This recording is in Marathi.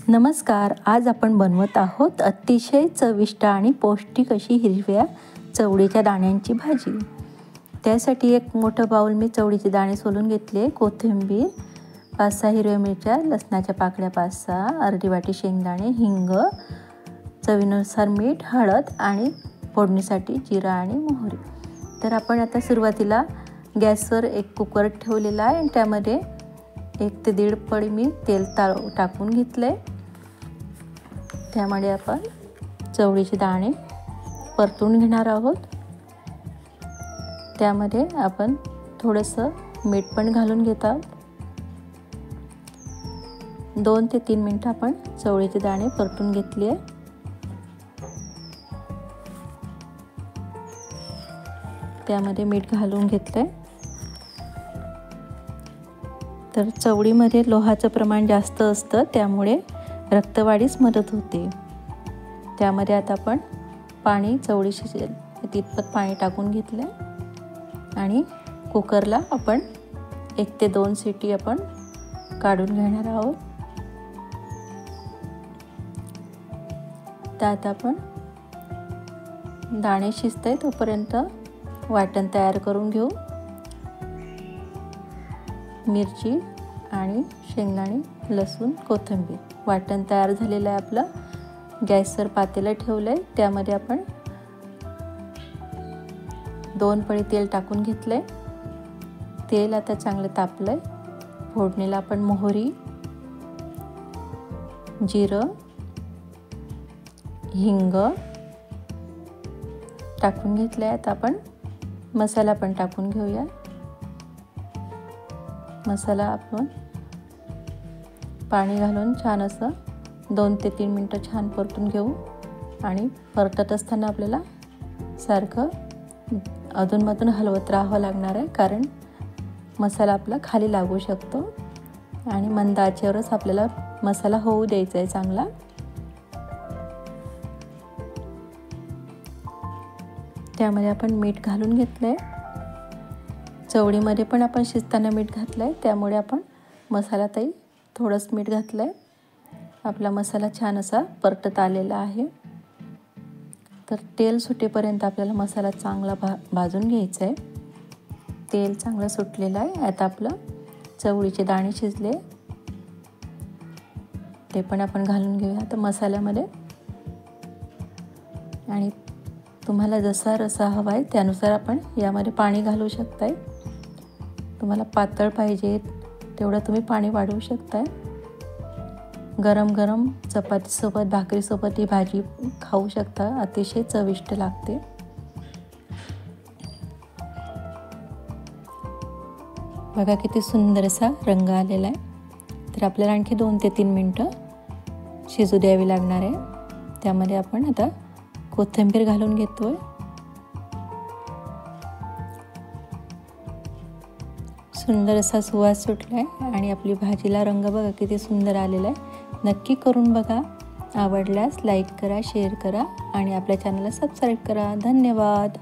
नमस्कार. आज आपण बनवत आहोत अतिशय चविष्ट आणि पौष्टिक अशी हिरव्या चवळीच्या दाण्यांची भाजी. त्यासाठी एक मोठं बाउल मी चवळीचे दाणे सोलून घेतले, कोथिंबीर, 5-6 हिरव्या मिरच्या, लसणाच्या पाकळ्या 5-6, अर्धी वाटी शेंगदाणे, हिंग, चवीनुसार मीठ, हळद आणि फोडणीसाठी जिरा आणि मोहरी. तर आपण आता सुरुवातीला गॅसवर एक कुकर ठेवलेला आहे आणि त्यामध्ये 1 ते 1.5 पळी मी तेल टाकून घेतले. त्यामध्ये आपण चवळीचे दाणे परतून घेणार आहोत. त्यामध्ये आपण थोडंसं मीठ पण घालून घेत आहोत. 2 ते 3 मिनिटं आपण चवळीचे दाणे परतून घेतले आहे. त्यामध्ये मीठ घालून घेतलंय. तर चवळीमध्ये लोहाचं प्रमाण जास्त असतं, त्यामुळे रक्तवाढीस मदत होते. त्यामध्ये आता आपण पाणी, चवळी शिजेल तितपत पाणी टाकून घेतलं आणि कुकरला आपण 1 ते 2 शिटी आपण काढून घेणार आहोत. त्यात आपण दाणे शिजते तोपर्यंत वाटण तयार करून घेऊ. मिरची आणि शेंगदाणे, लसूण, कोथिंबीर. वाटण तयार झालेलं आहे आपलं. गॅसवर पातेलं ठेवलंय. त्यामध्ये आपण 2 पळी तेल टाकून घेतलंय. तेल आता चांगलं तापलंय. फोडणीला आपण मोहरी, जिरं, हिंग टाकून घेतलंय. आता आपण मसाला पण टाकून घेऊया. मसाला आपण पाणी घालून छान असं 2 ते 3 मिनिटं छान परतून घेऊ. आणि परतत असताना आपल्याला सारखं अधूनमधून हलवत राहावं लागणार आहे, कारण मसाला आपला खाली लागू शकतो आणि मंद आचेवरच आपल्याला मसाला होऊ द्यायचा आहे चांगला. त्यामध्ये आपण मीठ घालून घेतलंय. चवळीमध्ये पण आपण शिजताना मीठ घातलंय, त्यामुळे आपण मसाल्यातही थोडंच मीठ घातलंय. आपला मसाला छान असा परतत आलेला आहे. तर तेल सुटेपर्यंत आपल्याला मसाला चांगला भाजून घ्यायचा आहे. तेल चांगलं सुटलेलं आहे. आता आपलं चवळीचे दाणे शिजले, ते पण आपण घालून घेऊया आता मसाल्यामध्ये. आणि तुम्हाला जसा रसा हवा आहे त्यानुसार आपण यामध्ये पाणी घालू शकताय. तुम्हाला पातळ पाहिजे तेवढं तुम्ही पाणी वाढवू शकताय. गरम गरम चपातीसोबत, भाकरीसोबत ही भाजी खाऊ शकता. अतिशय चविष्ट लागते. बघा किती सुंदर असा रंग आलेला आहे. तर आपल्याला आणखी 2 ते 3 मिनिटं शिजू द्यावी लागणार आहे. त्यामध्ये आपण आता कोथिंबीर घालून घेतोय. सुंदर असा सुवास सुटलाय आणि आपली भाजीला रंग बघा किती सुंदर आलेला आहे. नक्की करून बघा. आवडल्यास लाईक करा, शेअर करा आणि आपल्या चॅनलला सबस्क्राईब करा. धन्यवाद.